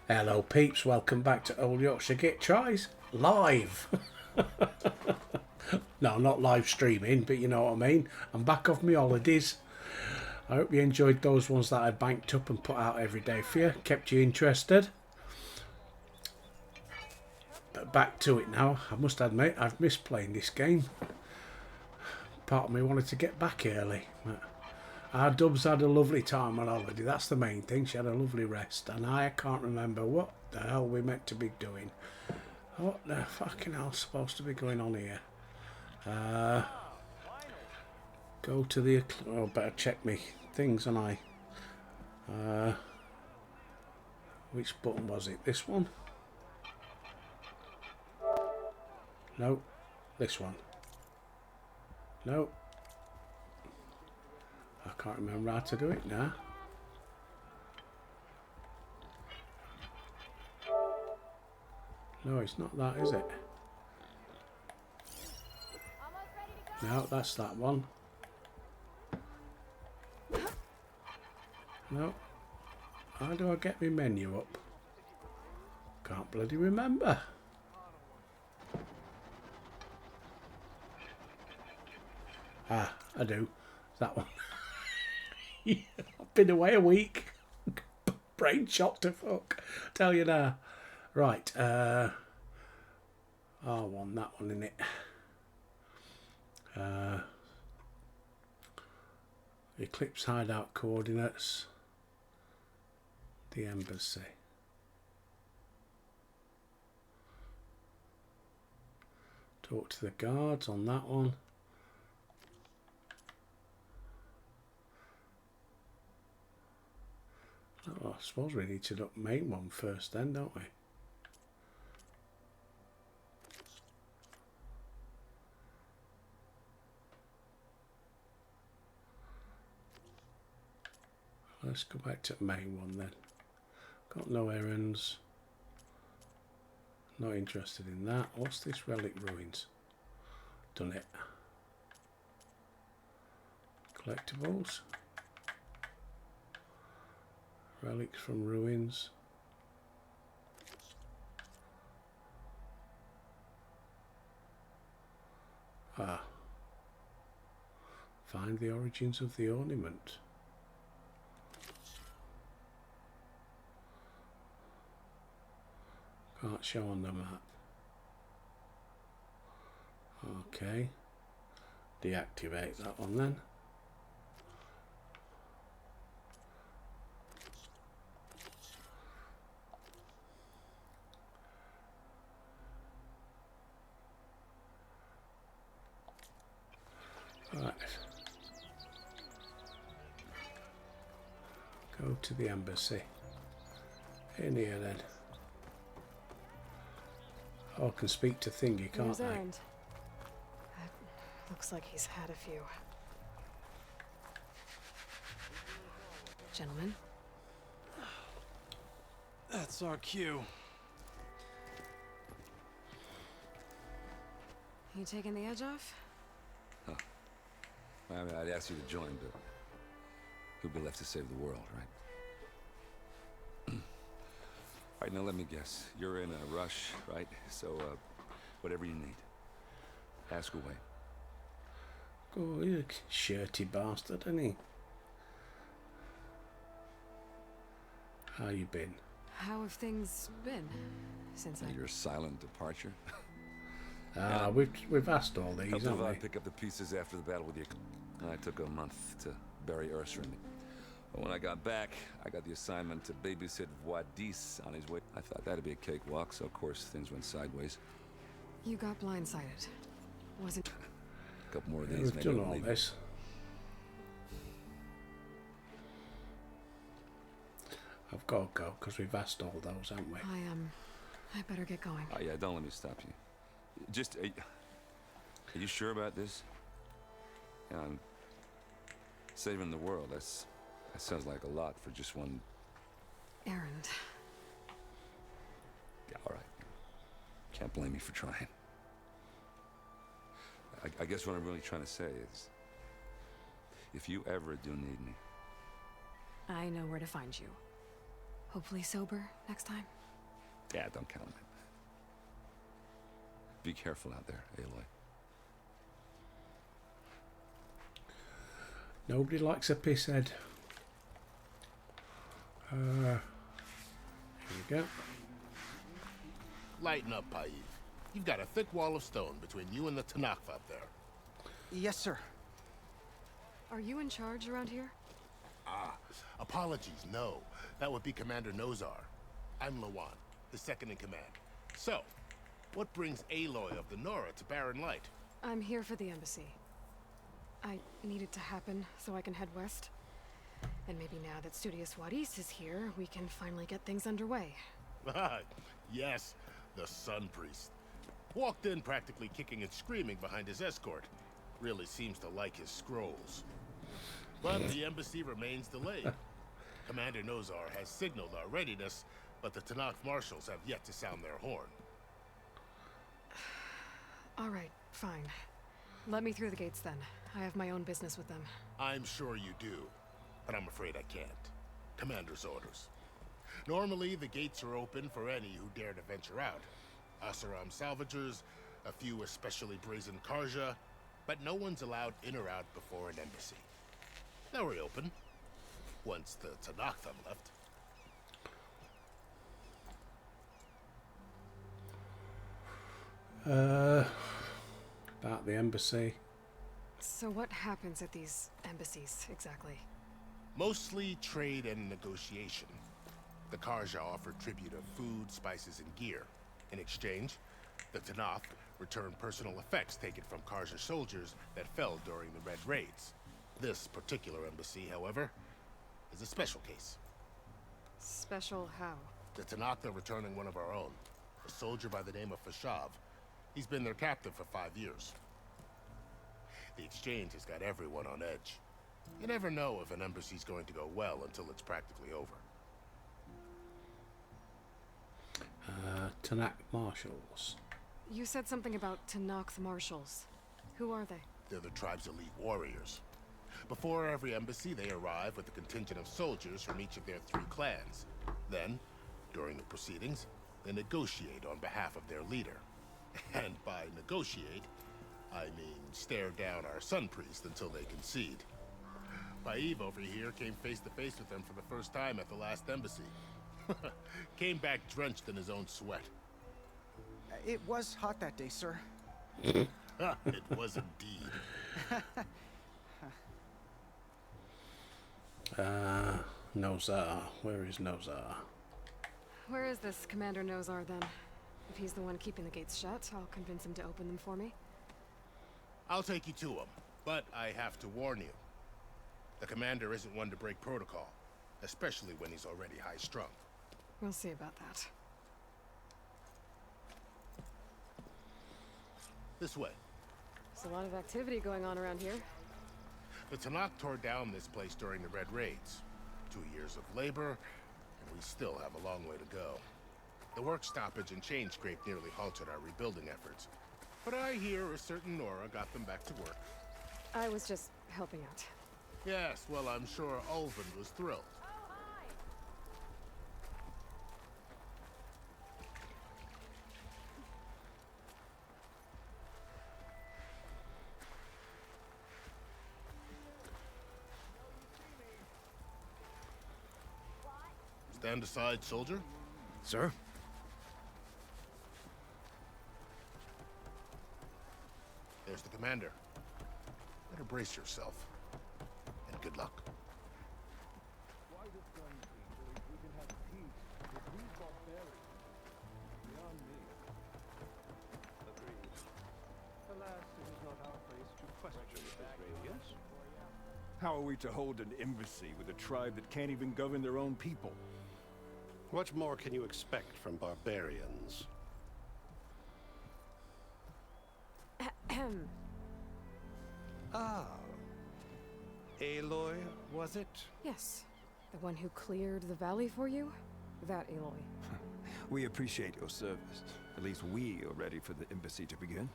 Hello peeps, welcome back to Old Yorkshire Git Tries live. No, not live streaming, but you know what I mean. I'm back off my holidays. I hope you enjoyed those ones that I banked up and put out every day for you. Kept you interested. But back to it now. I must admit, I've missed playing this game. Part of me wanted to get back early. But our Dubs had a lovely time on holiday. That's the main thing. She had a lovely rest. And I can't remember what the hell we meant to be doing. What the fucking hell's supposed to be going on here? Go to the... Oh, better check me things, and I... which button was it? This one? No. This one. No. I can't remember how to do it now. No, it's not that, is it? No, that's that one. No. How do I get my menu up? Can't bloody remember. Ah, I do. That one. I've been away a week. Brain shot to fuck. Tell you now. Right. R1, that one in it. Eclipse hideout coordinates. The embassy. Talk to the guards on that one. Oh, I suppose we need to look main one first then, don't we? Let's go back to main one then. Got no errands. Not interested in that. What's this? Relic ruins. Done it. Collectibles. Relics from ruins. Ah. Find the origins of the ornament. Can't show on the map. Okay. Deactivate that one then. Right. Go to the embassy. In here then. Oh, I can speak to Thingy, can't I? Looks like he's had a few. Gentlemen. That's our cue. You taking the edge off? Huh. I mean, I'd ask you to join, but who'll be left to save the world, right? All right, now let me guess. You're in a rush, right? So, whatever you need, ask away. Oh, he's a shirty bastard, isn't he? How you been? How have things been since Your silent departure. We've asked all these, Helped haven't Avad we? pick up the pieces after the battle with the... I took a month to bury Ursa and me. But when I got back, I got the assignment to babysit Wadis on his way. I thought that'd be a cakewalk, so of course things went sideways. you got blindsided? Was it? A couple more of Yeah, these, we've maybe done I'll all leave. this. I've got to go because we've asked all those, haven't we? I better get going. Oh yeah, don't let me stop you. Just, are you sure about this? Yeah, I'm saving the world. That sounds like a lot for just one. Errand. Yeah, all right. Can't blame me for trying. I guess what I'm really trying to say is, if you ever do need me, I know where to find you. Hopefully sober next time. Yeah, don't count on it. Be careful out there, Aloy. Nobody likes a pisshead. Here we go. Lighten up, Paiv. You've got a thick wall of stone between you and the Tanakh up there. Yes, sir. Are you in charge around here? Apologies, no. That would be Commander Nozar. I'm Lawan, his second in command. So, what brings Aloy of the Nora to Barren Light? I'm here for the embassy. I need it to happen so I can head west. And maybe now that Studious Wadis is here, we can finally get things underway. Yes, the Sun Priest. Walked in practically kicking and screaming behind his escort. Really seems to like his scrolls. But the embassy remains delayed. Commander Nozar has signaled our readiness, but the Tanakh marshals have yet to sound their horn. All right, fine. Let me through the gates then. I have my own business with them. I'm sure you do, but I'm afraid I can't. Commander's orders. Normally, the gates are open for any who dare to venture out. Asaram salvagers, a few especially brazen Karja, but no one's allowed in or out before an embassy. Now we're open, once the Tanakh have left. About the embassy. So what happens at these embassies, exactly? Mostly trade and negotiation. The Karja offer tribute of food, spices, and gear. In exchange, the Tanakh return personal effects taken from Karja soldiers that fell during the Red Raids. This particular embassy, however, is a special case. Special how? The Tanakh are returning one of our own, a soldier by the name of Fashav. He's been their captive for 5 years. The exchange has got everyone on edge. You never know if an embassy's going to go well until it's practically over. Tanakh marshals. You said something about Tanakh marshals. Who are they? They're the tribe's elite warriors. Before every embassy, they arrive with a contingent of soldiers from each of their 3 clans. Then, during the proceedings, they negotiate on behalf of their leader. And by negotiate, I mean stare down our Sun Priest until they concede. Paiv over here came face to face with them for the first time at the last embassy. Came back drenched in his own sweat. It was hot that day, sir. It was indeed. Nozar. Where is Nozar? Where is this Commander Nozar then? If he's the one keeping the gates shut, I'll convince him to open them for me. I'll take you to him, but I have to warn you. The commander isn't one to break protocol, especially when he's already high-strung. We'll see about that. This way. There's a lot of activity going on around here. The Tanakh tore down this place during the Red Raids. 2 years of labor, and we still have a long way to go. The work stoppage and chain scrape nearly halted our rebuilding efforts. But I hear a certain Nora got them back to work. I was just helping out. Yes, well, I'm sure Ulvin was thrilled. Stand aside, soldier. Sir? There's the commander. Better brace yourself. And good luck. How are we to hold an embassy with a tribe that can't even govern their own people? What more can you expect from barbarians? Ah. Aloy, was it? Yes. The one who cleared the valley for you? That Aloy. We appreciate your service. At least we are ready for the embassy to begin.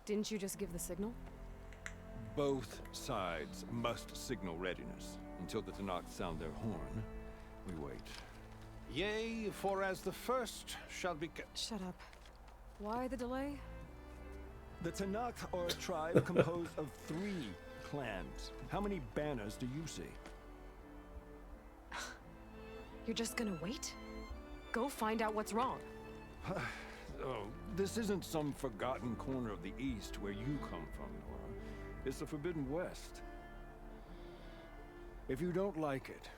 Didn't you just give the signal? Both sides must signal readiness. Until the Tanakh sound their horn, we wait. Yea, for as the first shall be... Shut up. Why the delay? The Tanakh are a tribe composed of 3 clans. How many banners do you see? You're just gonna wait? Go find out what's wrong. Oh, this isn't some forgotten corner of the East where you come from, Nora. It's the Forbidden West. If you don't like it,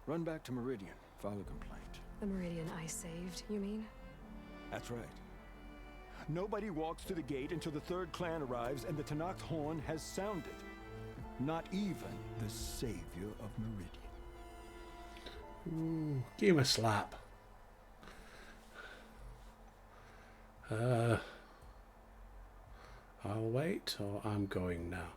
run back to Meridian, file a complaint. The Meridian I saved, you mean? That's right. Nobody walks to the gate until the 3rd clan arrives and the Tanakh horn has sounded. Not even the savior of Meridian. Ooh, give him a slap. I'll wait, or I'm going now.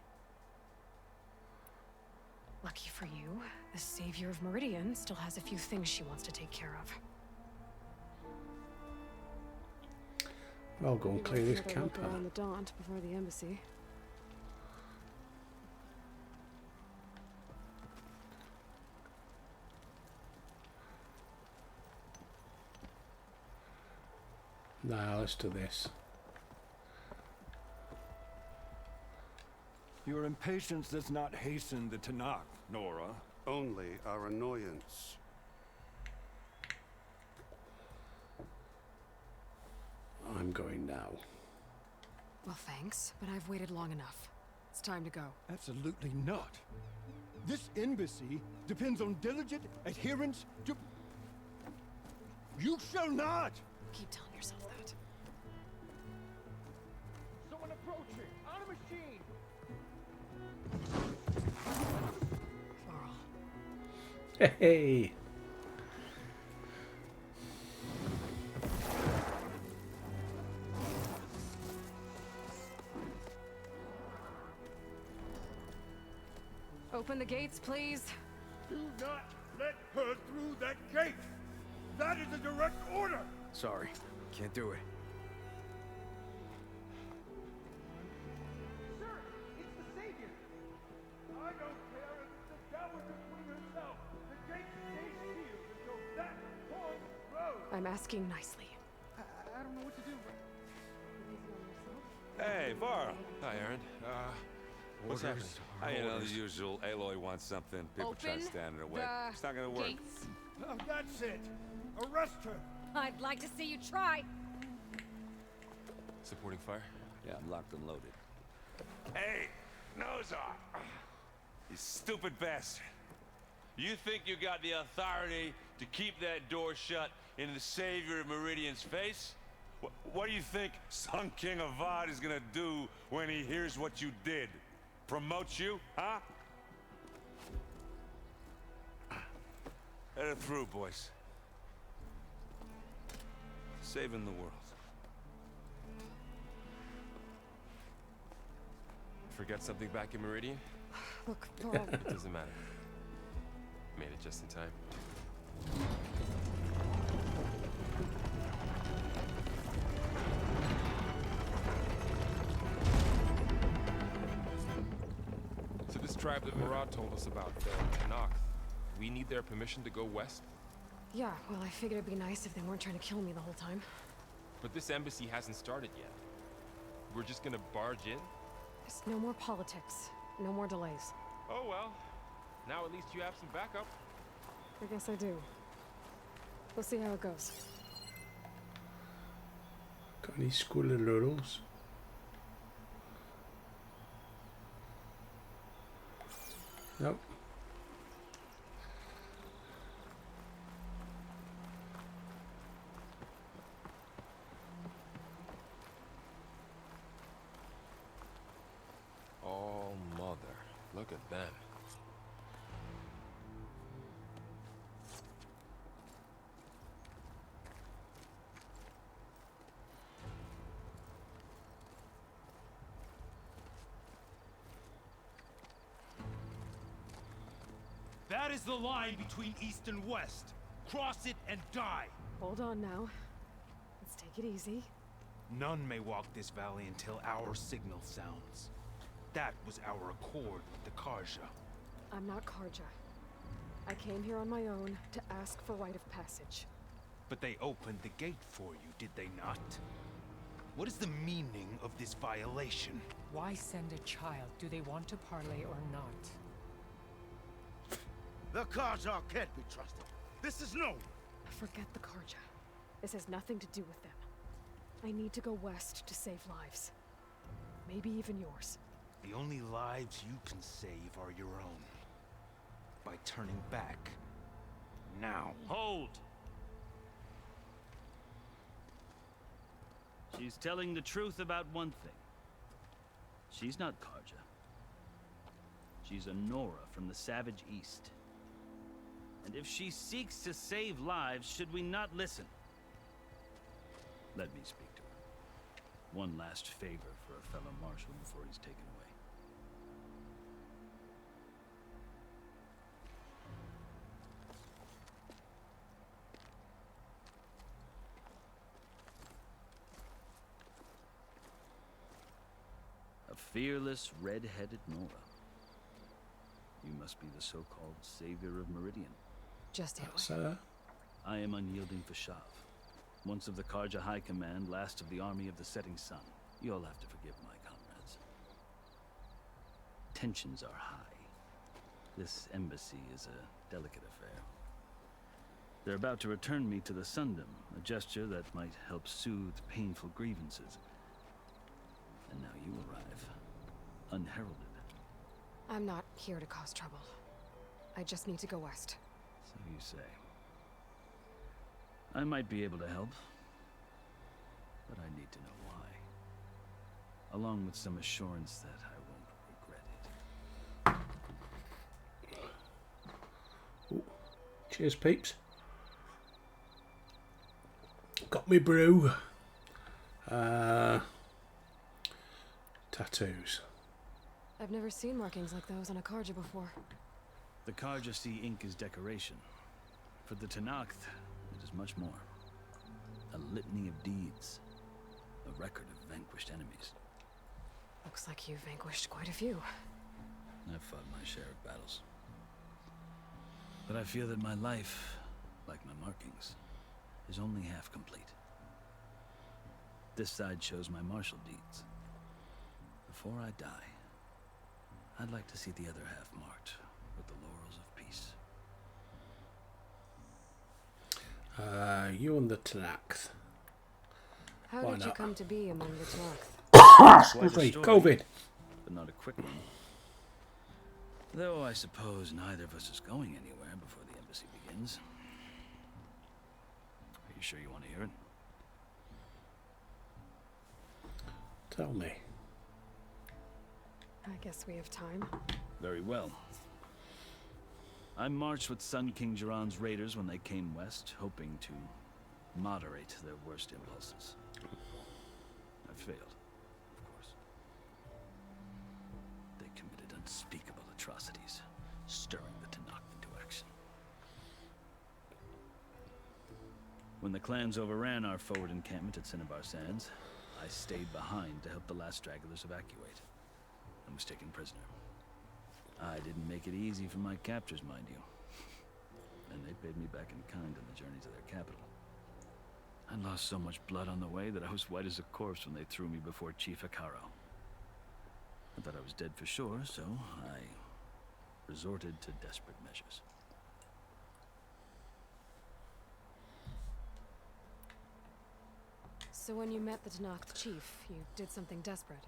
Lucky for you, the savior of Meridian still has a few things she wants to take care of. I'll go and clear this camp out. On the Daunt before the embassy. Now let's do this. Your impatience does not hasten the Tanakh, Nora. Only our annoyance. I'm going now. Well, thanks, but I've waited long enough. It's time to go. Absolutely not. This embassy depends on diligent adherence to... You shall not! Keep telling yourself that. Someone approaching! On a machine! Varl. Hey! Open the gates, please. Do not let her through that gate! That is a direct order! Sorry, can't do it. Sir, it's the Savior! I don't care if it's the Dowager Queen herself! The gate stays sealed until that point grows! I'm asking nicely. I don't know what to do. Hey, Varl. Hi, Aaron. What's happening? You know, the usual. Aloy wants something. People try to stand in her way. It's not gonna work. Gates. Oh, that's it! Arrest her! I'd like to see you try. Supporting fire? Yeah, I'm locked and loaded. Hey, Nozar! You stupid bastard. You think you got the authority to keep that door shut in the savior of Meridian's face? What do you think Sun King Avad is gonna do when he hears what you did? Promote you, huh? Let her through, boys. Saving the world. Forget something back in Meridian? Look, Varl. It doesn't matter. Made it just in time. So this tribe that Murad told us about, the Tanakh, we need their permission to go west? Yeah, well, I figured it'd be nice if they weren't trying to kill me the whole time. But this embassy hasn't started yet. We're just gonna barge in? There's no more politics. No more delays. Oh well. Now at least you have some backup. I guess I do. We'll see how it goes. Got any squirrel noodles? Nope. Oh, mother. Look at them. That is the line between East and West. Cross it and die! Hold on now. Let's take it easy. None may walk this valley until our signal sounds. That was our accord with the Karja. I'm not Karja. I came here on my own to ask for rite of passage. But they opened the gate for you, did they not? What is the meaning of this violation? Why send a child? Do they want to parley or not? The Karja can't be trusted. This is known. Forget the Karja. This has nothing to do with them. I need to go west to save lives. Maybe even yours. The only lives you can save are your own. By turning back. Now. Hold! She's telling the truth about one thing. She's not Karja. She's a Nora from the Savage East. And if she seeks to save lives, should we not listen? Let me speak to her. One last favor for a fellow marshal before he's taken away. A fearless, red-headed Nora. You must be the so-called savior of Meridian. Just Sir? I am unyielding Fashav, once of the Karja High Command, last of the army of the setting sun. You'll have to forgive my comrades. Tensions are high. This embassy is a delicate affair. They're about to return me to the Sundom, a gesture that might help soothe painful grievances. And now you arrive, unheralded. I'm not here to cause trouble. I just need to go west. So you say. I might be able to help, but I need to know why. Along with some assurance that I won't regret it. Ooh. Cheers, peeps. Got me brew. Tattoos. I've never seen markings like those on a Karja before. The Karja see ink as decoration. For the Tenakth, it is much more. A litany of deeds. A record of vanquished enemies. Looks like you've vanquished quite a few. I've fought my share of battles. But I feel that my life, like my markings, is only half complete. This side shows my martial deeds. Before I die, I'd like to see the other half marked with the laurels of peace. You and the Tenakth. How Why did you not? come to be among the Tenakth? Excuse me, COVID. But not a quick one. Though I suppose neither of us is going anywhere before the embassy begins. Are you sure you want to hear it? Tell me. I guess we have time. Very well. I marched with Sun King Jiran's raiders when they came west, hoping to moderate their worst impulses. I failed, of course. They committed unspeakable atrocities, stirring the Tenakth into action. When the clans overran our forward encampment at Cinnabar Sands, I stayed behind to help the last stragglers evacuate. I was taken prisoner. I didn't make it easy for my captors, mind you. And they paid me back in kind on the journey to their capital. I lost so much blood on the way that I was white as a corpse when they threw me before Chief Hekarro. I thought I was dead for sure, so I resorted to desperate measures. So when you met the Tenakth chief, you did something desperate.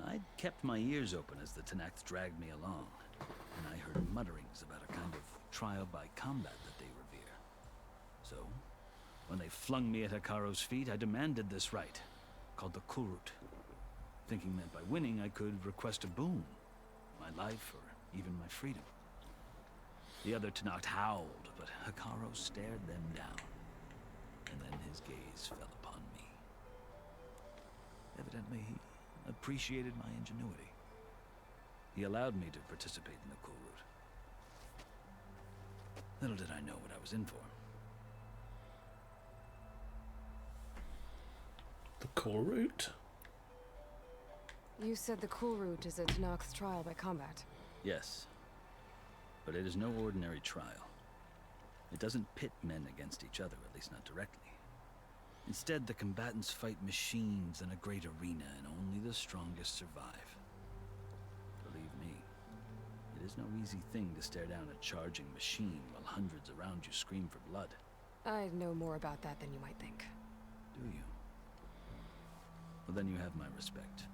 I'd kept my ears open as the Tenakth dragged me along, and I heard mutterings about a kind of trial by combat that they revere. So, when they flung me at Hekarro's feet, I demanded this right, called the Kulrut, thinking that by winning I could request a boon, my life or even my freedom. The other Tenakth howled, but Hekarro stared them down, and then his gaze fell upon me. Evidently, he appreciated my ingenuity. He allowed me to participate in the Kulrut. Little did I know what I was in for. The Kulrut? You said the Kulrut is a Tenakth's trial by combat. Yes, but it is no ordinary trial. It doesn't pit men against each other, at least not directly. Instead, the combatants fight machines in a great arena, and only the strongest survive. Believe me, it is no easy thing to stare down a charging machine while hundreds around you scream for blood. I know more about that than you might think. Do you? Well, then you have my respect.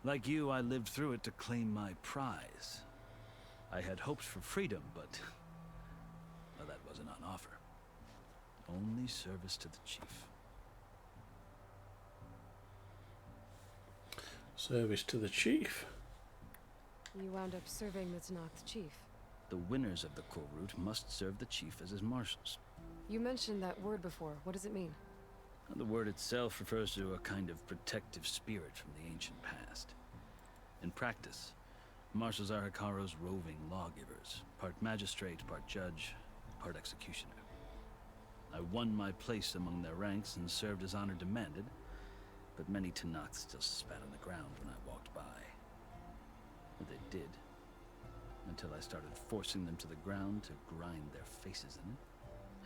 Like you, I lived through it to claim my prize. I had hopes for freedom, but well, that wasn't on offer. Only service to the chief. Service to the chief? You wound up serving the Tenakth chief. The winners of the Korut must serve the chief as his marshals. You mentioned that word before. What does it mean? The word itself refers to a kind of protective spirit from the ancient past. In practice, marshals are Hekarro's roving lawgivers, part magistrate, part judge, part executioner. I won my place among their ranks and served as honor demanded, but many Tenakth still spat on the ground when I walked by. Or they did, until I started forcing them to the ground to grind their faces in it.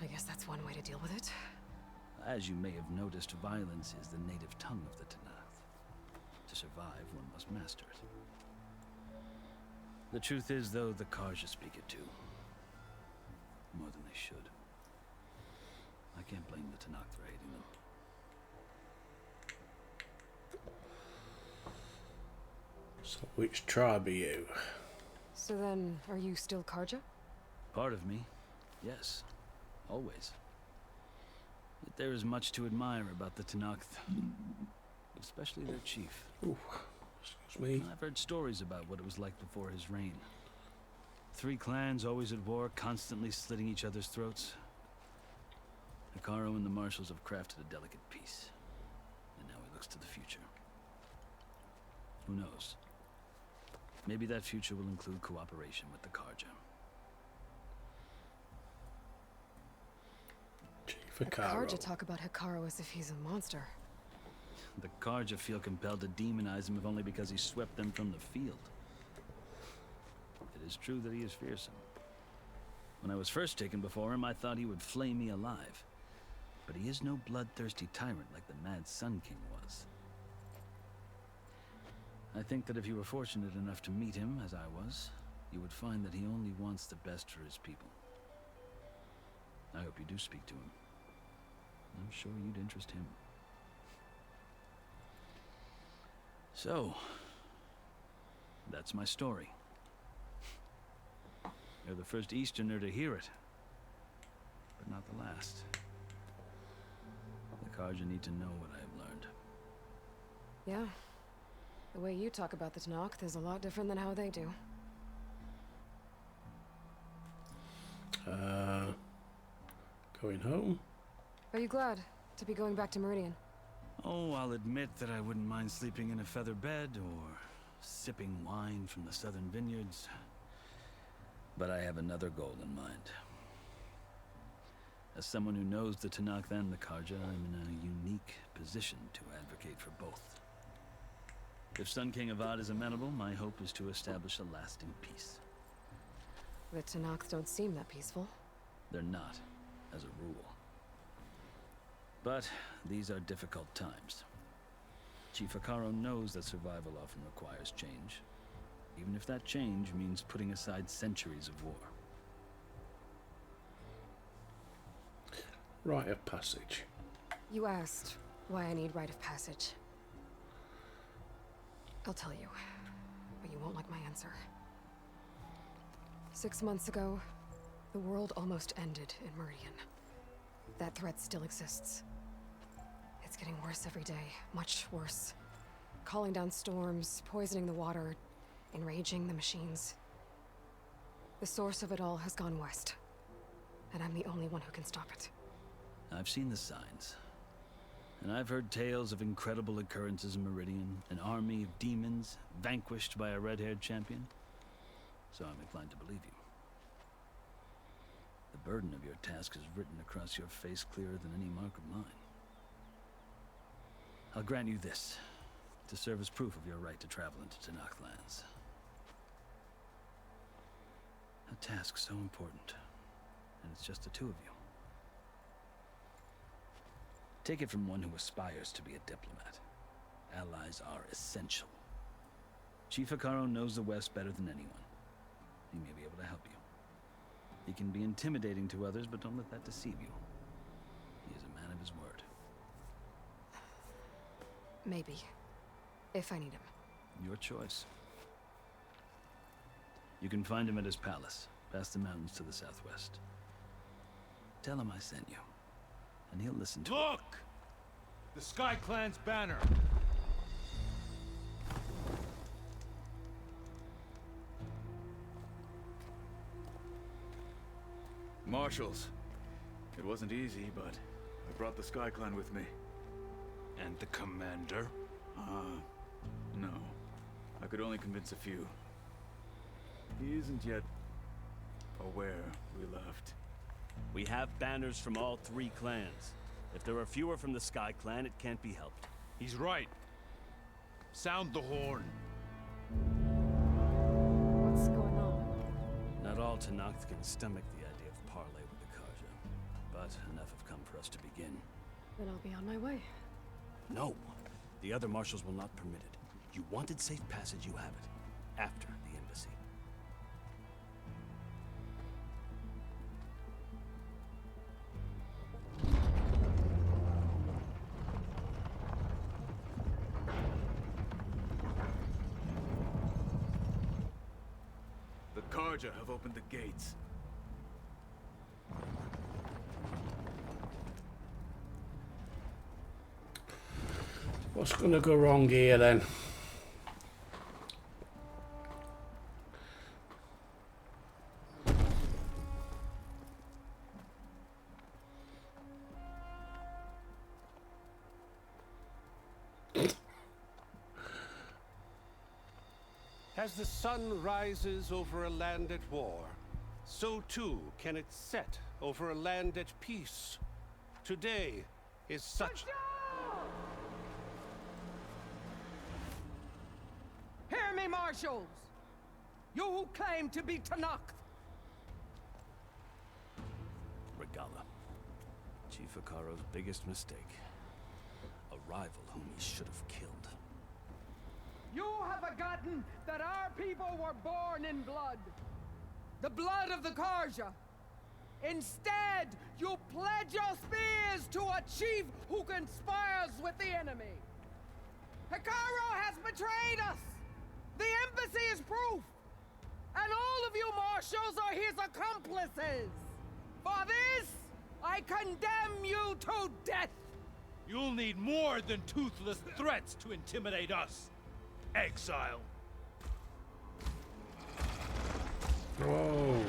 I guess that's one way to deal with it. As you may have noticed, violence is the native tongue of the Tenakth. To survive, one must master it. The truth is, though, the Karja speak it too. More than they should. I can't blame the Tenakth for hating them. So which tribe are you? So then, are you still Karja? Part of me, yes. Always. Yet there is much to admire about the Tenakth. Especially their chief. Ooh, excuse me. I've heard stories about what it was like before his reign. 3 clans always at war, constantly slitting each other's throats. Hekarro and the marshals have crafted a delicate peace. And now he looks to the future. Who knows? Maybe that future will include cooperation with the Karja. Chief The Hekarro. Karja talk about Hekarro as if he's a monster. The Karja feel compelled to demonize him if only because he swept them from the field. It is true that he is fearsome. When I was first taken before him, I thought he would flay me alive. But he is no bloodthirsty tyrant like the Mad Sun King was. I think that if you were fortunate enough to meet him, as I was, you would find that he only wants the best for his people. I hope you do speak to him. I'm sure you'd interest him. So, that's my story. You're the first Easterner to hear it, but not the last. The Karja need to know what I have learned. Yeah. The way you talk about the Tenakth is a lot different than how they do. Going home? Are you glad to be going back to Meridian? Oh, I'll admit that I wouldn't mind sleeping in a feather bed or sipping wine from the southern vineyards. But I have another goal in mind. As someone who knows the Tenakth and the Karja, I'm in a unique position to advocate for both. If Sun King Avad is amenable, my hope is to establish a lasting peace. The Tenakth don't seem that peaceful. They're not, as a rule. But these are difficult times. Chief Hekarro knows that survival often requires change, even if that change means putting aside centuries of war. Rite of passage. You asked why I need rite of passage. I'll tell you, but you won't like my answer. 6 months ago, the world almost ended in Meridian. That threat still exists. It's getting worse every day, much worse. Calling down storms, poisoning the water, enraging the machines. The source of it all has gone west, and I'm the only one who can stop it. I've seen the signs. And I've heard tales of incredible occurrences in Meridian, an army of demons vanquished by a red-haired champion. So I'm inclined to believe you. The burden of your task is written across your face clearer than any mark of mine. I'll grant you this, to serve as proof of your right to travel into Tenakth lands. A task so important, and it's just the two of you. Take it from one who aspires to be a diplomat. Allies are essential. Chief Hekarro knows the West better than anyone. He may be able to help you. He can be intimidating to others, but don't let that deceive you. He is a man of his word. Maybe. If I need him. Your choice. You can find him at his palace, past the mountains to the southwest. Tell him I sent you, and he'll listen to it. Look! The Sky Clan's banner. Marshals. It wasn't easy, but I brought the Sky Clan with me. And the commander? No. I could only convince a few. He isn't yet aware we left. We have banners from all 3 clans. If there are fewer from the Sky Clan, it can't be helped. He's right. Sound the horn. What's going on? Not all Tenakth can stomach the idea of parley with the Carja, but enough have come for us to begin. Then I'll be on my way. No, the other marshals will not permit it. You wanted safe passage, you have it. After the embassy. The Carja have opened the gates. What's gonna go wrong here then? As the sun rises over a land at war, so too can it set over a land at peace. Today is such... Hear me, marshals! You who claim to be Tenakth! Regalla. Chief Hekarro's biggest mistake. A rival whom he should have killed. You have forgotten that our people were born in blood. The blood of the Carja. Instead, you pledge your spears to a chief who conspires with the enemy. Hekarro has betrayed us! The embassy is proof! And all of you marshals are his accomplices! For this, I condemn you to death! You'll need more than toothless threats to intimidate us. Exile. Whoa.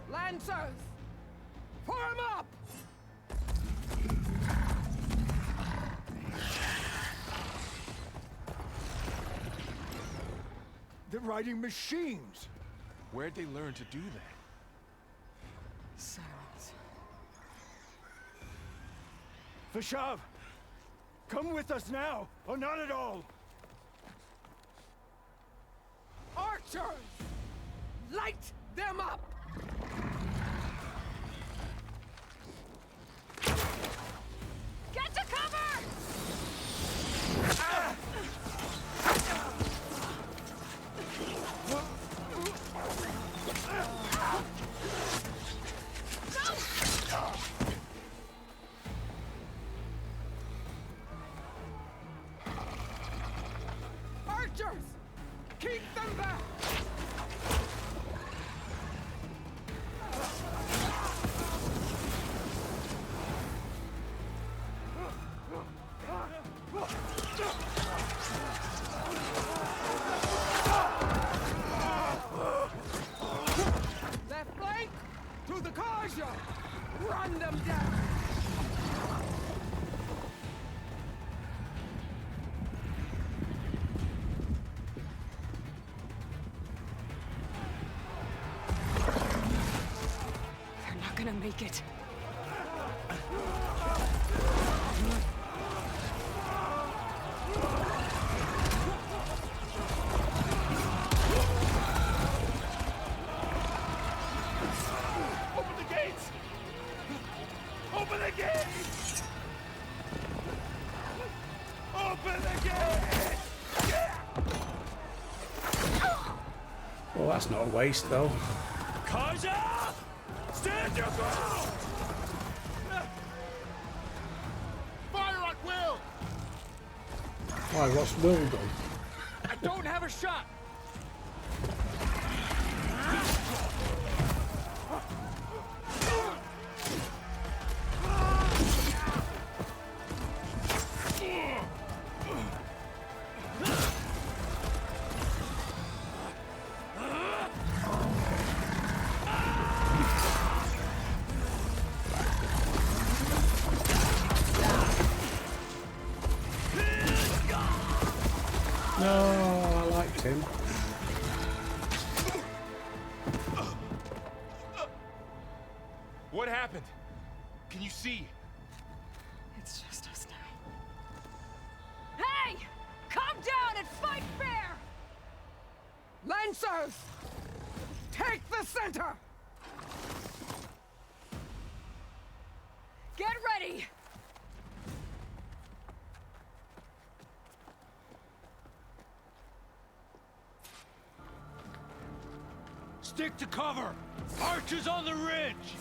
Lancers! Form up! They're riding machines! Where'd they learn to do that? Silence. Vashav! Come with us now, or not at all! Archers! Light them up! Get to cover! Archers! Keep them back! Left flank! To the Carja! Run them down! They're not gonna make it. Open the gate! Well, that's not a waste, though. Kaja! Stand your ground! Fire at will! Why, what's Will done? I don't have a shot! No, I liked him. What happened? Can you see? It's just us now. Hey! Calm down and fight fair! Lancers! Take the center! Get ready! Stick to cover! Archers on the ridge!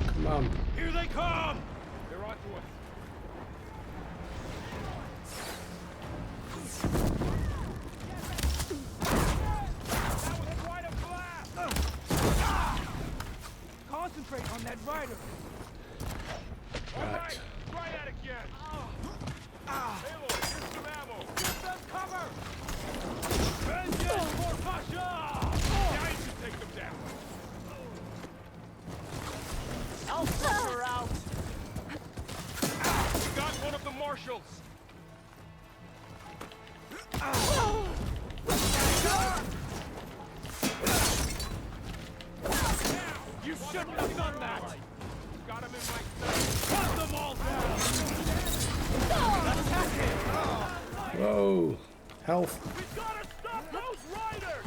Come on. Here they come! They're on to us. That was quite a blast! Concentrate on that rider! Right. Try that again. Aloy, here's some ammo. Give them cover! Vengeance for Pasha! Now you should take them down. Alphas are out! We got one of the marshals. You shouldn't have done that! Got him in my sight. Cut them all down! Attack him! Whoa. Health. We gotta stop those riders!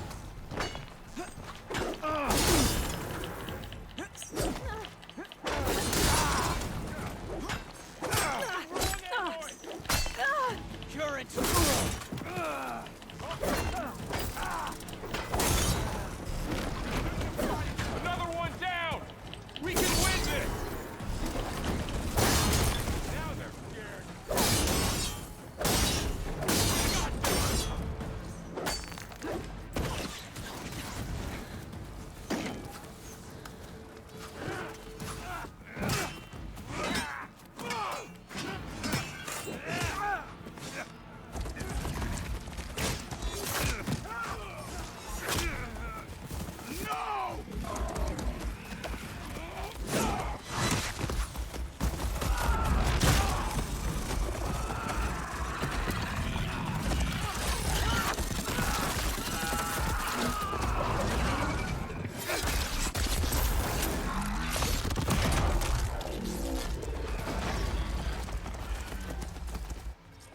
Current! Another one down. We can win this. Now they're scared.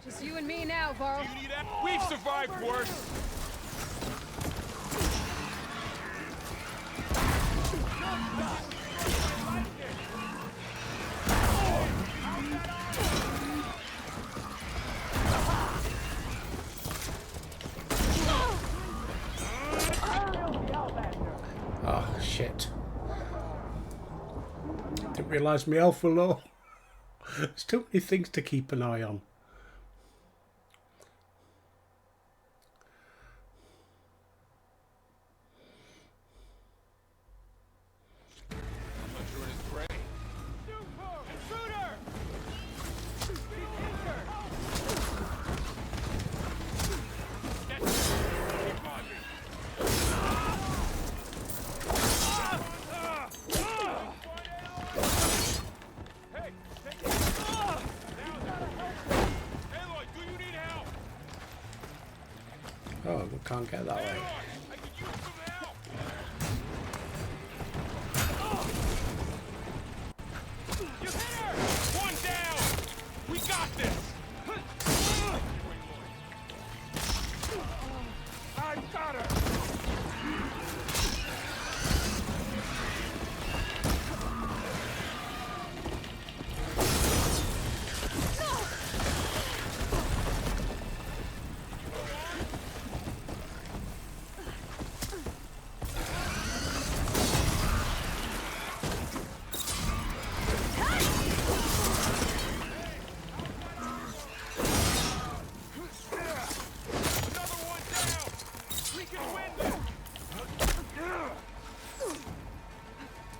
Just you and me now, Varl. You need that? We've survived worse. Oh, shit. Didn't realise my health were low. There's too many things to keep an eye on. Hunter and his prey. Intruder! Hey, take it. Aloy, do you need help? Oh, we can't get that way. Aloy, I could use some help. You hit her! One down! We got this! I got her!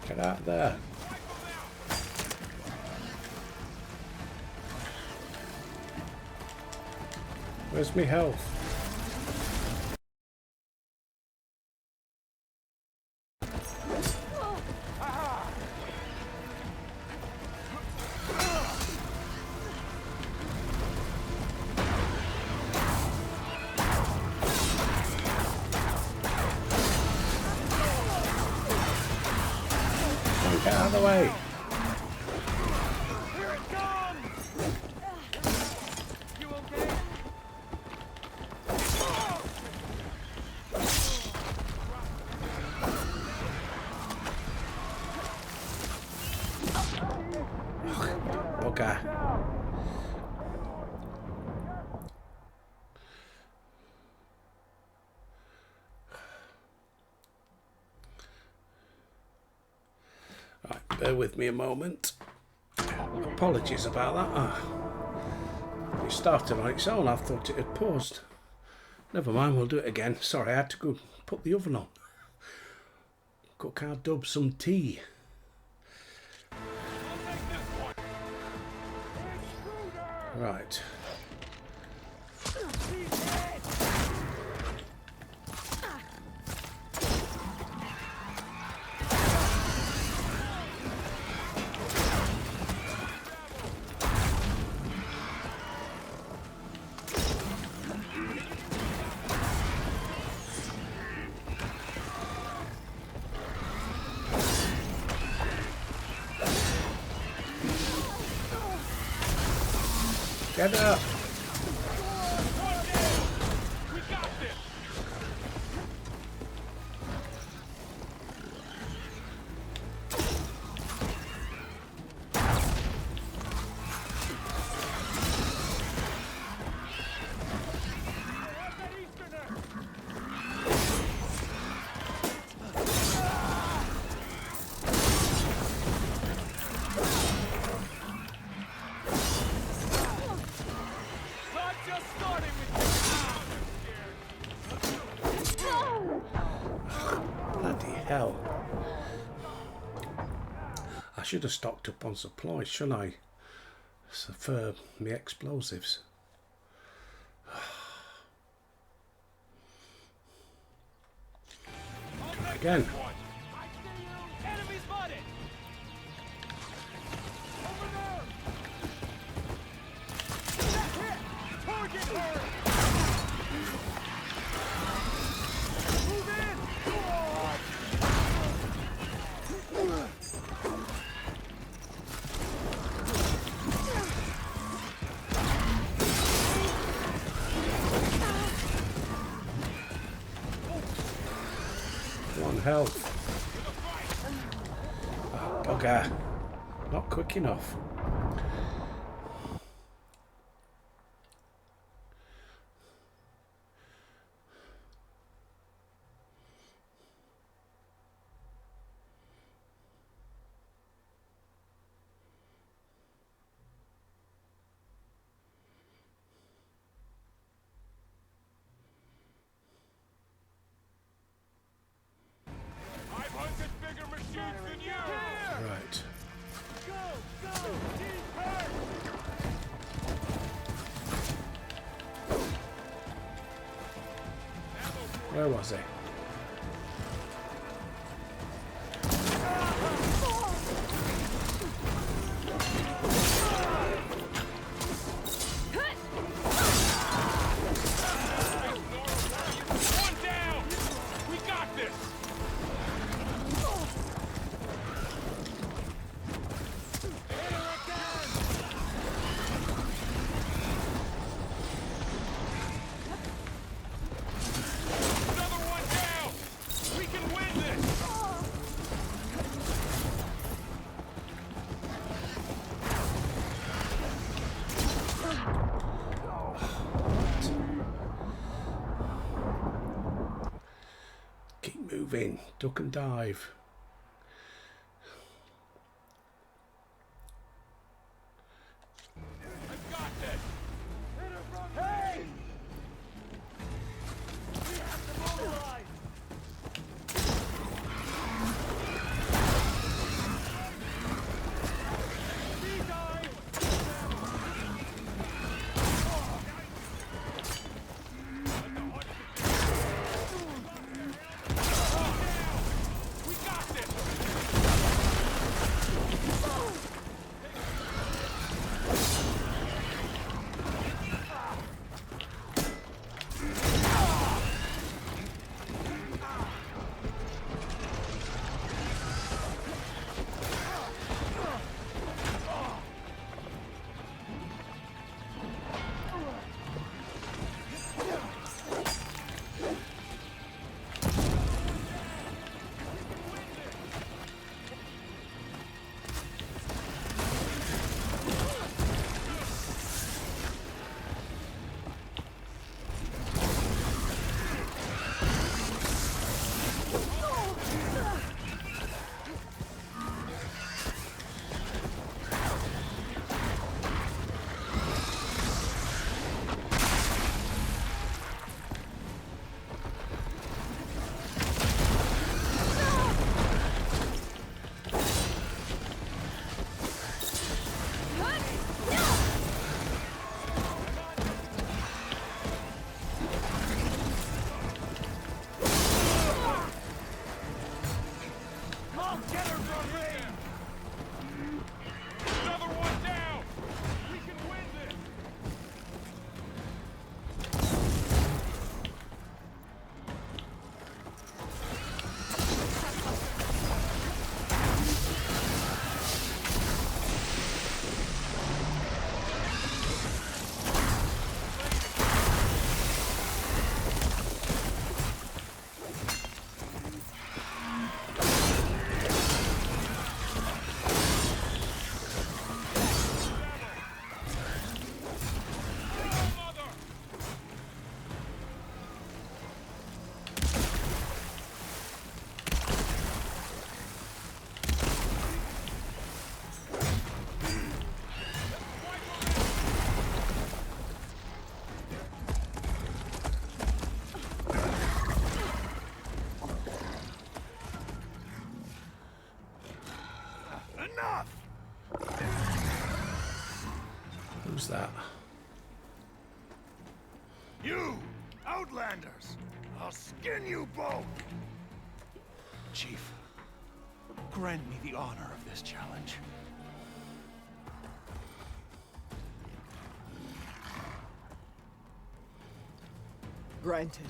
Get out of there. Where's my health? Get out of the way. Here it comes! You okay? Bugger. Right, bear with me a moment. Apologies about that. It started on its own. I thought it had paused. Never mind, we'll do it again. Sorry, I had to go put the oven on. Cook our dub some tea. Right. Get up! Hell. I should have stocked up on supplies, shouldn't I? For the explosives. Again. Enemy spotted! Over there! That's it! Target her! Move in! One health. Oh, bugger. Not quick enough. Right. Where was he? One down! We got this! Keep moving. Duck and dive. Hey! We have to mobilize! skin you both! Chief, grant me the honor of this challenge. Granted.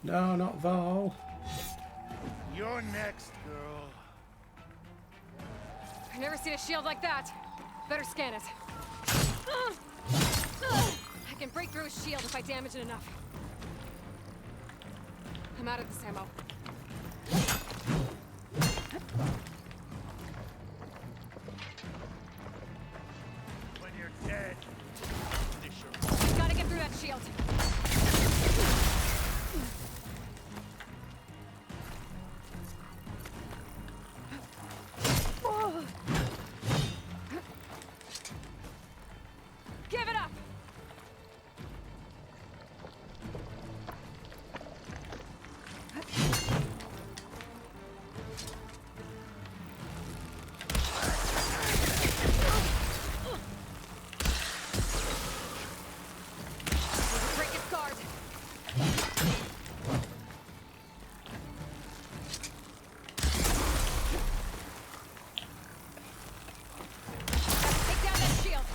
No, not Val. You're next, girl. I've never seen a shield like that. Better scan it. I can break through a shield if I damage it enough. I'm out of this ammo. When you're dead, finish your... Gotta get through that shield. Give it up! Break its guard. Take down that shield.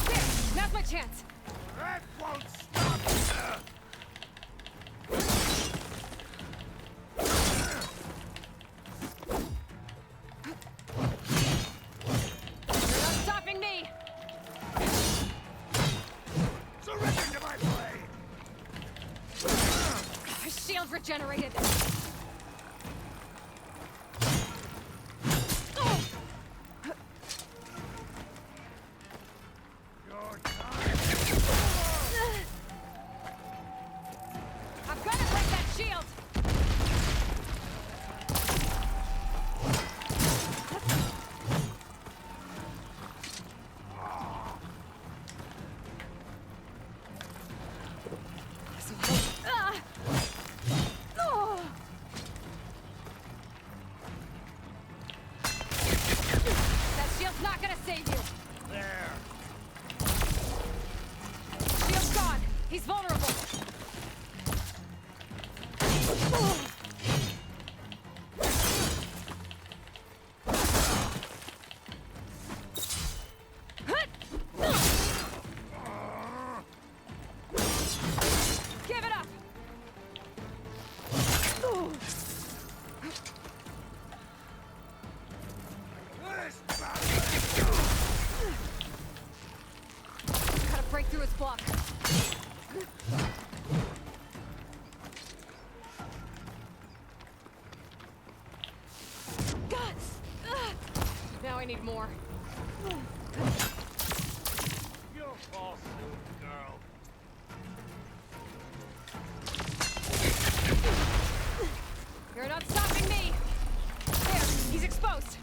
There, now's my chance. That won't stop! You're not stopping me. Surrender to my blade! My shield regenerated. Your time! I've got to break that shield. That shield's not gonna save you. There! Shield's gone. He's vulnerable. Give it up. Gotta break through his block. God. Now I need more. You'll fall soon, girl. You're not stopping me. There, he's exposed.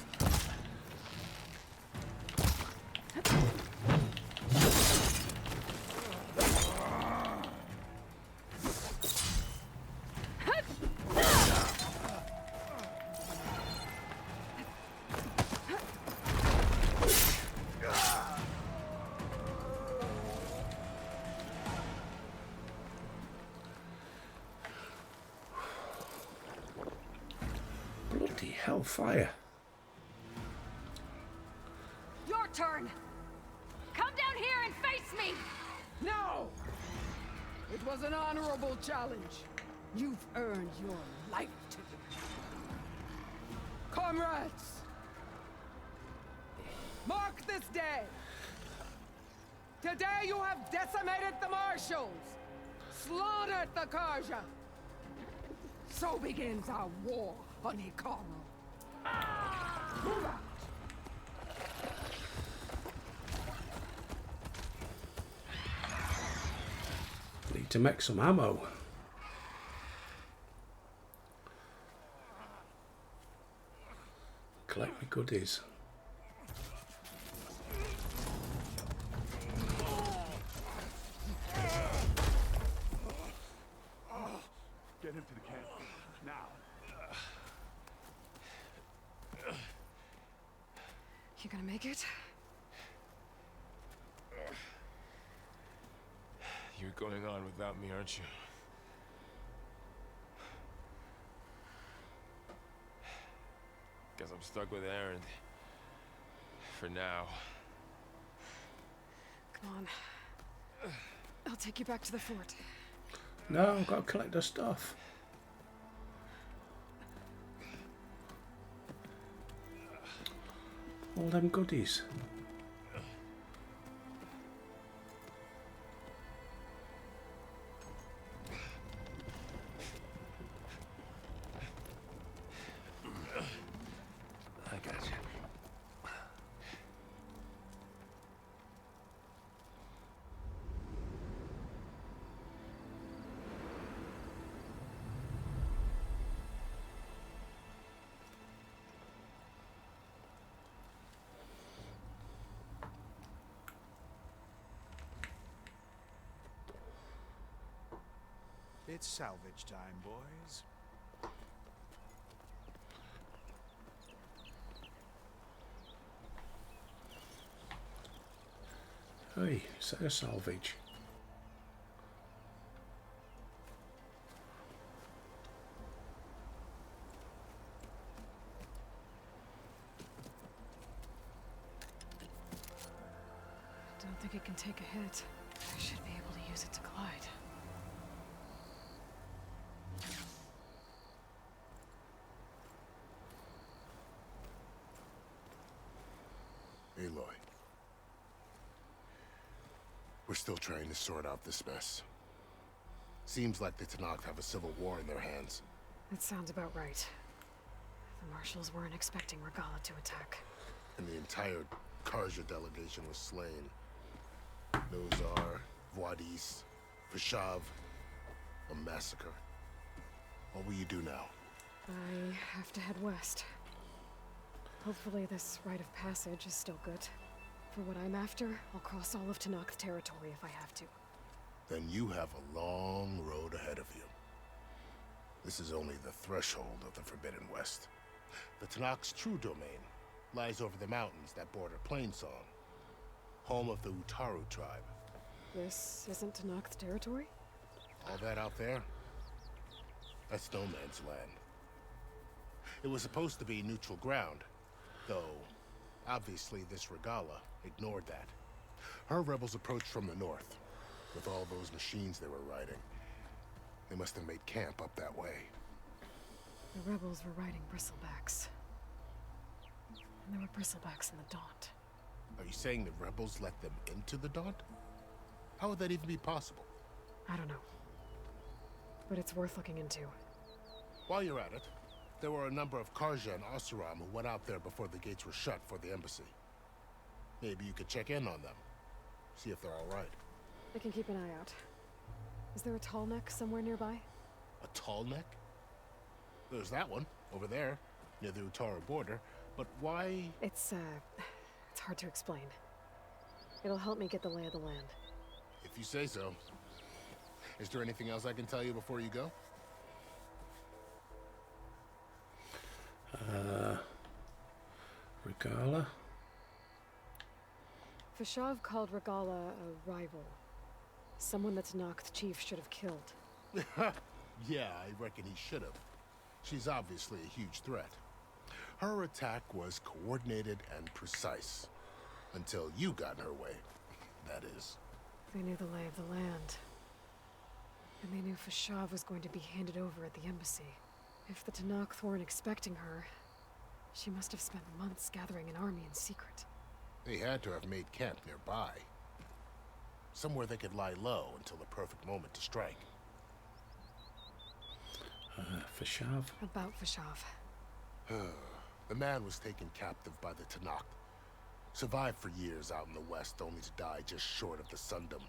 Bloody hellfire. Your turn. Come down here and face me. No! It was an honorable challenge. You've earned your life today. Comrades! Mark this day! Today you have decimated the Marshals! Slaughtered the Karja! So begins our war on Hikaru. Move out! Need to make some ammo. Collect my goodies. Get him to the camp. Now. You gonna make it? You're going on without me, aren't you? Guess I'm stuck with Aaron. For now. Come on. I'll take you back to the fort. No, I've got to collect the stuff. All them goodies. I got you. It's salvage time, boys. Hey, is that a salvage? Don't think it can take a hit. I should be able to use it to glide. Aloy. We're still trying to sort out this mess. Seems like the Tenakth have a civil war in their hands. That sounds about right. The Marshals weren't expecting Regalla to attack. And the entire Karja delegation was slain. Nozar, Vuadis, Fashav. A massacre. What will you do now? I have to head west. Hopefully this rite of passage is still good. For what I'm after, I'll cross all of Tenakth territory if I have to. Then you have a long road ahead of you. This is only the threshold of the Forbidden West. The Tenakth's true domain lies over the mountains that border Plainsong, home of the Utaru tribe. This isn't Tenakth territory? All that out there? That's no man's land. It was supposed to be neutral ground, though obviously this Regalla ignored that. Her rebels approached from the north, with all those machines they were riding. They must have made camp up that way. The rebels were riding bristlebacks. And there were bristlebacks in the Daunt. Are you saying the rebels let them into the Daunt? How would that even be possible? I don't know. But it's worth looking into. While you're at it, there were a number of Karja and Oseram who went out there before the gates were shut for the embassy. Maybe you could check in on them. See if they're all right. I can keep an eye out. Is there a tall neck somewhere nearby? A tall neck? There's that one, over there, near the Utaru border. But why? It's hard to explain. It'll help me get the lay of the land. If you say so. Is there anything else I can tell you before you go? Regalla. Fashav called Regalla a rival. Someone that Tenakth chief should have killed. Yeah, I reckon he should have. She's obviously a huge threat. Her attack was coordinated and precise. Until you got in her way, that is. They knew the lay of the land. And they knew Fashav was going to be handed over at the embassy. If the Tenakth weren't expecting her, she must have spent months gathering an army in secret. They had to have made camp nearby. Somewhere they could lie low until the perfect moment to strike. Fashav? About Fashav. The man was taken captive by the Tenakth. Survived for years out in the west, only to die just short of the Sundom.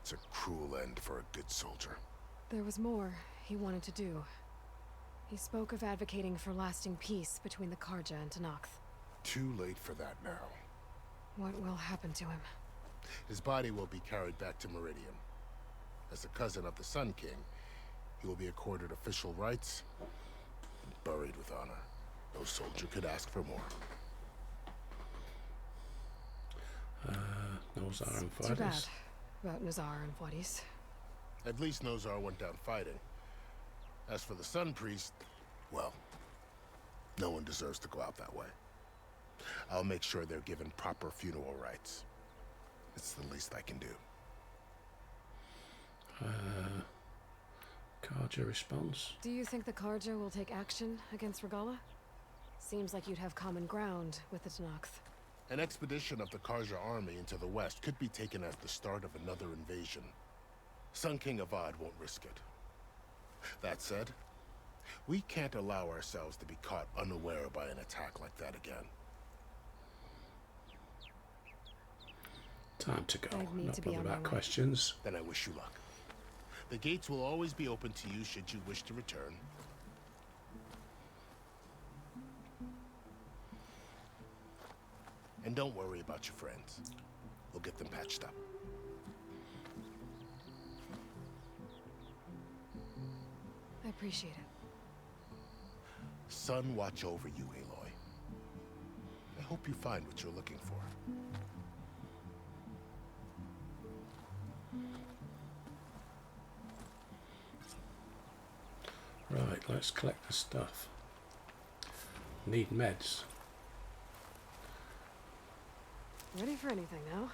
It's a cruel end for a good soldier. There was more he wanted to do. He spoke of advocating for lasting peace between the Karja and Tenakth. Too late for that now. What will happen to him? His body will be carried back to Meridian. As a cousin of the Sun King, he will be accorded official rights and buried with honor. No soldier could ask for more. Nozar and Too bad Fadis. about Nazar and Wadis. At least Nozar went down fighting. As for the Sun Priest, well, no one deserves to go out that way. I'll make sure they're given proper funeral rites. It's the least I can do. Karja response. Do you think the Karja will take action against Regalla? Seems like you'd have common ground with the Tenakth. An expedition of the Karja army into the west could be taken as the start of another invasion. Sun King Avad won't risk it. That said, we can't allow ourselves to be caught unaware by an attack like that again. Time to go. I'd need Not to be bother on my about way. questions. Then I wish you luck. The gates will always be open to you should you wish to return. And don't worry about your friends. We'll get them patched up. I appreciate it. Sun watch over you, Aloy. I hope you find what you're looking for. Right, let's collect the stuff. Need meds. Ready for anything now?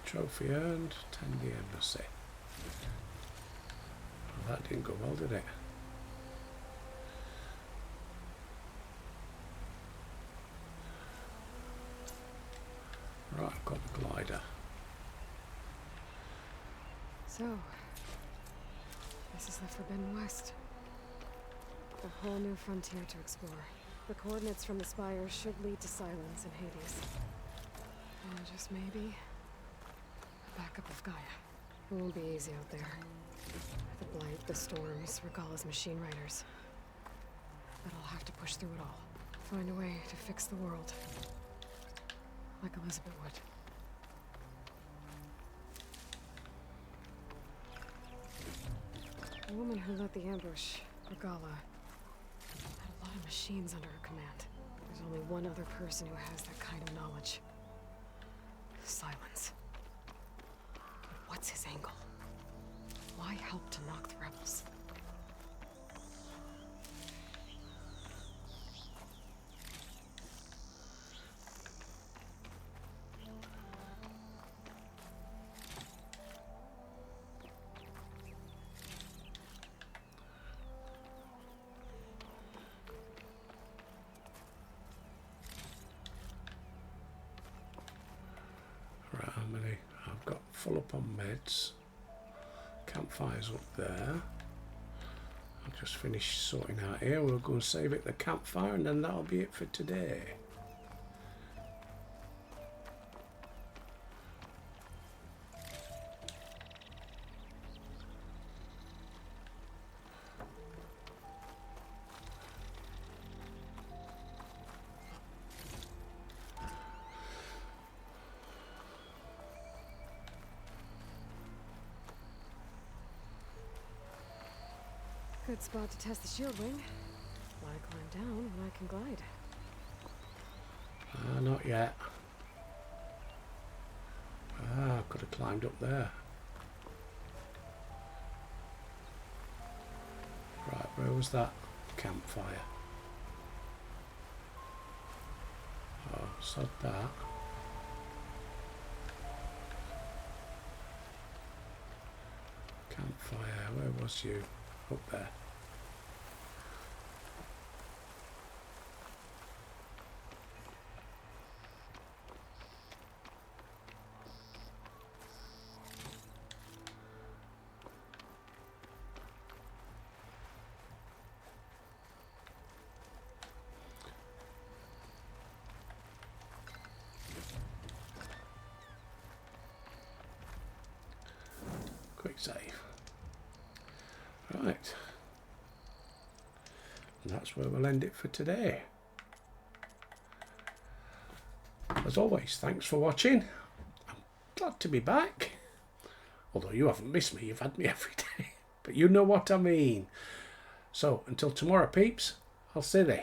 Trophy earned, tend the embassy. Well, that didn't go well, did it? Right, I've got the glider. So, this is the Forbidden West. A whole new frontier to explore. The coordinates from the spire should lead to Silence and Hades. And just maybe, a backup of Gaia. It won't be easy out there. The Blight, the Storms, Regalla's machine riders. But I'll have to push through it all. Find a way to fix the world. Like Elizabeth would. The woman who led the ambush, Regalla, had a lot of machines under her command. There's only one other person who has that kind of knowledge. Silence. But what's his angle? Why help to knock the rebels? Right, how many? I've got full up on meds. Campfire's up there. I'll just finish sorting out here. We'll go and save it the campfire and then that'll be it for today. Good spot to test the shield wing. Why climb down when I can glide? Not yet. I could have climbed up there. Right, where was that campfire? Oh, sod that. Campfire, where was you? Up there. save. Right. And that's where we'll end it for today. As always, thanks for watching. I'm glad to be back. Although you haven't missed me, you've had me every day. But you know what I mean. So, until tomorrow, peeps, I'll see you.